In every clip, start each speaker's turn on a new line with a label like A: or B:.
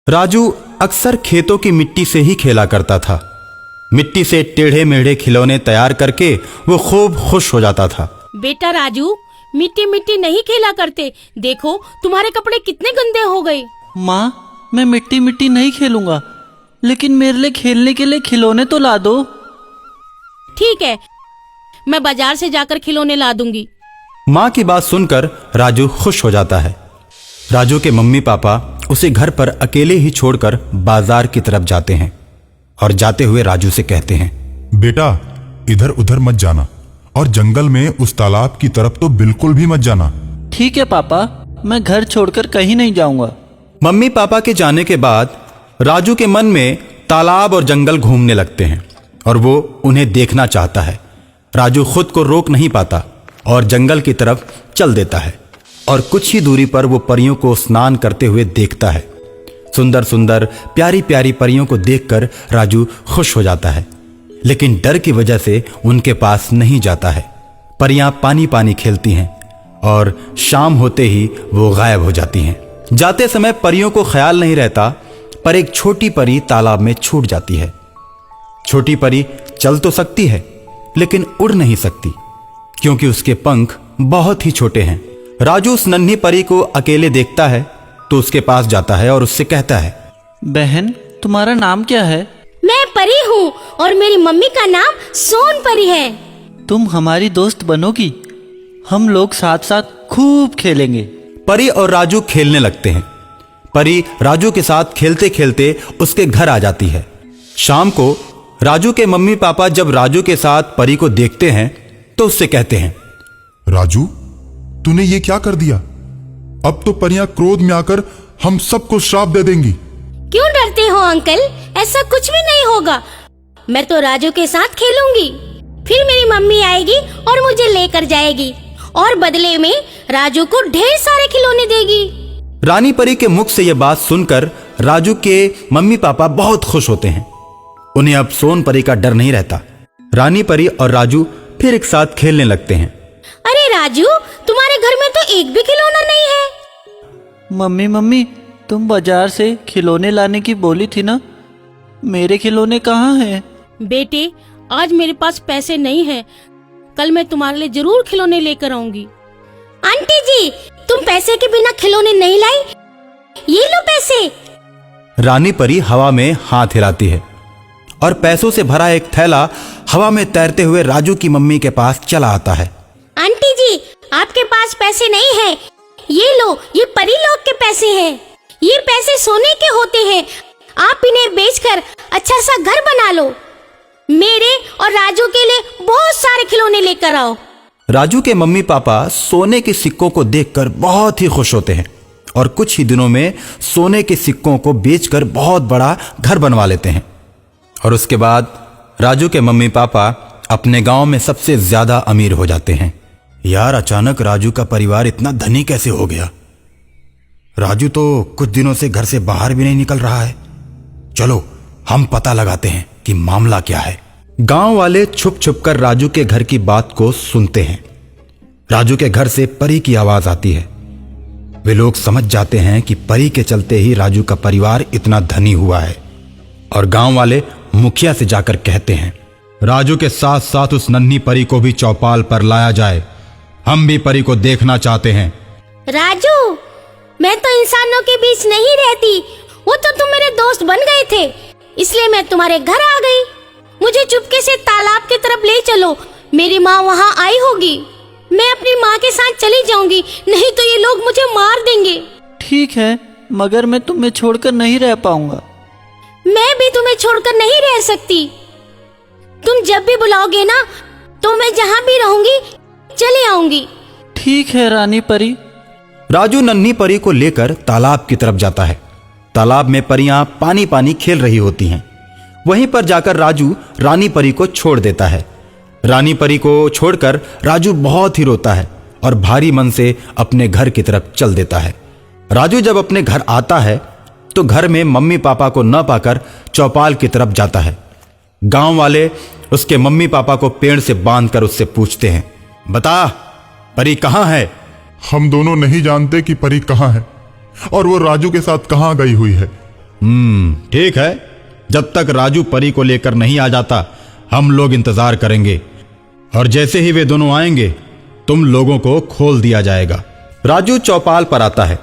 A: राजू अक्सर खेतों की मिट्टी से ही खेला करता था। मिट्टी से टेढ़े मेढ़े खिलौने तैयार करके वो खूब खुश हो जाता था।
B: बेटा राजू, मिट्टी मिट्टी नहीं खेला करते। देखो तुम्हारे कपड़े कितने गंदे हो गए।
C: माँ, मैं मिट्टी मिट्टी नहीं खेलूंगा, लेकिन मेरे लिए खेलने के लिए खिलौने तो ला दो।
B: ठीक है, मैं बाजार से जाकर खिलौने ला दूंगी।
A: माँ की बात सुनकर राजू खुश हो जाता है। राजू के मम्मी पापा उसे घर पर अकेले ही छोड़कर बाजार की तरफ जाते हैं और जाते हुए राजू से कहते हैं,
D: बेटा इधर उधर मत जाना और जंगल में उस तालाब की तरफ तो बिल्कुल भी मत जाना।
C: ठीक है पापा, मैं घर छोड़कर कहीं नहीं जाऊंगा।
A: मम्मी पापा के जाने के बाद राजू के मन में तालाब और जंगल घूमने लगते हैं और वो उन्हें देखना चाहता है। राजू खुद को रोक नहीं पाता और जंगल की तरफ चल देता है और कुछ ही दूरी पर वो परियों को स्नान करते हुए देखता है। सुंदर सुंदर प्यारी प्यारी परियों को देखकर राजू खुश हो जाता है, लेकिन डर की वजह से उनके पास नहीं जाता है। परियां पानी पानी खेलती हैं और शाम होते ही वो गायब हो जाती हैं। जाते समय परियों को ख्याल नहीं रहता, पर एक छोटी परी तालाब में छूट जाती है। छोटी परी चल तो सकती है, लेकिन उड़ नहीं सकती क्योंकि उसके पंख बहुत ही छोटे हैं। राजू उस नन्ही परी को अकेले देखता है तो उसके पास जाता है और उससे कहता है,
C: बहन, तुम्हारा नाम क्या है?
B: मैं परी हूँ और मेरी मम्मी का नाम सोन परी है।
C: तुम हमारी दोस्त बनोगी? हम लोग साथ साथ खूब खेलेंगे।
A: परी और राजू खेलने लगते हैं। परी राजू के साथ खेलते खेलते उसके घर आ जाती है। शाम को राजू के मम्मी पापा जब राजू के साथ परी को देखते हैं तो उससे कहते हैं,
D: राजू तूने ये क्या कर दिया? अब तो परियां क्रोध में आकर हम सबको श्राप दे देंगी।
B: क्यों डरते हो अंकल? ऐसा कुछ भी नहीं होगा। मैं तो राजू के साथ खेलूंगी, फिर मेरी मम्मी आएगी और मुझे लेकर जाएगी और बदले में राजू को ढेर सारे खिलौने देगी।
A: रानी परी के मुख से यह बात सुनकर राजू के मम्मी पापा बहुत खुश होते हैं। उन्हें अब सोन परी का डर नहीं रहता। रानी परी और राजू फिर एक साथ खेलने लगते हैं।
B: अरे राजू, तुम्हारे घर में तो एक भी खिलौना नहीं है।
C: मम्मी, तुम बाजार से खिलौने लाने की बोली थी ना, मेरे खिलौने कहाँ हैं?
B: बेटे, आज मेरे पास पैसे नहीं है। कल मैं तुम्हारे लिए जरूर खिलौने लेकर आऊंगी। आंटी जी, तुम पैसे के बिना खिलौने नहीं लाई? ये लो पैसे।
A: रानी परी हवा में हाथ हिलाती है और पैसों से भरा एक थैला हवा में तैरते हुए राजू की मम्मी के पास चला आता है।
B: आंटी जी, आपके पास पैसे नहीं है? ये लो, ये परी लोग के पैसे हैं। ये पैसे सोने के होते हैं। आप इन्हें बेचकर अच्छा सा घर बना लो। मेरे और राजू के लिए बहुत सारे खिलौने लेकर आओ।
A: राजू के मम्मी पापा सोने के सिक्कों को देखकर बहुत ही खुश होते हैं और कुछ ही दिनों में सोने के सिक्कों को बेचकर बहुत बड़ा घर बनवा लेते हैं। और उसके बाद राजू के मम्मी पापा अपने गांव में सबसे ज्यादा अमीर हो जाते हैं। यार, अचानक राजू का परिवार इतना धनी कैसे हो गया? राजू तो कुछ दिनों से घर से बाहर भी नहीं निकल रहा है। चलो हम पता लगाते हैं कि मामला क्या है। गांव वाले छुप छुप कर राजू के घर की बात को सुनते हैं। राजू के घर से परी की आवाज आती है। वे लोग समझ जाते हैं कि परी के चलते ही राजू का परिवार इतना धनी हुआ है और गांव वाले मुखिया से जाकर कहते हैं, राजू के साथ साथ उस नन्ही परी को भी चौपाल पर लाया जाए। हम भी परी को देखना चाहते हैं।
B: राजू, मैं तो इंसानों के बीच नहीं रहती। वो तो तुम मेरे दोस्त बन गए थे, इसलिए मैं तुम्हारे घर आ गई। मुझे चुपके से तालाब की तरफ ले चलो। मेरी माँ वहाँ आई होगी। मैं अपनी माँ के साथ चली जाऊंगी, नहीं तो ये लोग मुझे मार देंगे।
C: ठीक है, मगर मैं तुम्हें छोड़कर नहीं रह पाऊंगा।
B: मैं भी तुम्हें छोड़कर नहीं रह सकती। तुम जब भी बुलाओगे ना, तो मैं जहाँ भी रहूंगी चले आऊंगी।
C: ठीक है रानी परी।
A: राजू नन्ही परी को लेकर तालाब की तरफ जाता है। तालाब में परियां पानी पानी खेल रही होती हैं। वहीं पर जाकर राजू रानी परी को छोड़ देता है। रानी परी को छोड़कर राजू बहुत ही रोता है और भारी मन से अपने घर की तरफ चल देता है। राजू जब अपने घर आता है तो घर में मम्मी पापा को न पाकर चौपाल की तरफ जाता है। गांव वाले उसके मम्मी पापा को पेड़ से बांधकर उससे पूछते हैं, बता परी कहाँ है?
D: हम दोनों नहीं जानते कि परी कहाँ है और वो राजू के साथ कहाँ गई हुई है।
A: ठीक है, जब तक राजू परी को लेकर नहीं आ जाता हम लोग इंतजार करेंगे, और जैसे ही वे दोनों आएंगे तुम लोगों को खोल दिया जाएगा। राजू चौपाल पर आता है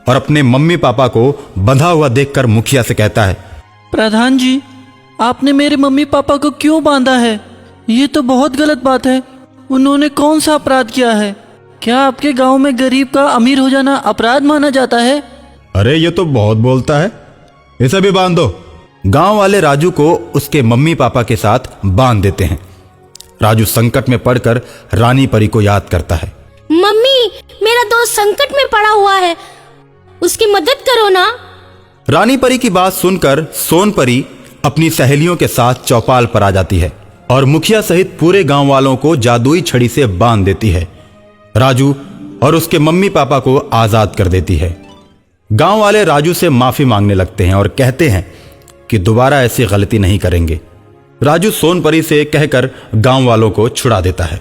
A: और अपने मम्मी पापा को बंधा हुआ देखकर मुखिया से कहता है,
C: प्रधान जी, आपने मेरे मम्मी पापा को क्यों बांधा है? ये तो बहुत गलत बात है। उन्होंने कौन सा अपराध किया है? क्या आपके गांव में गरीब का अमीर हो जाना अपराध माना जाता है?
A: अरे ये तो बहुत बोलता है, इसे भी बांध दो। गांव वाले राजू को उसके मम्मी पापा के साथ बांध देते हैं। राजू संकट में पड़कर रानी परी को याद करता है।
B: मम्मी, मेरा दोस्त संकट में पड़ा हुआ है, उसकी मदद करो ना।
A: रानी परी की बात सुनकर सोन परी अपनी सहेलियों के साथ चौपाल पर आ जाती है और मुखिया सहित पूरे गांव वालों को जादुई छड़ी से बांध देती है। राजू और उसके मम्मी पापा को आजाद कर देती है। गांव वाले राजू से माफी मांगने लगते हैं और कहते हैं कि दोबारा ऐसी गलती नहीं करेंगे। राजू सोन परी से कहकर गांव वालों को छुड़ा देता है।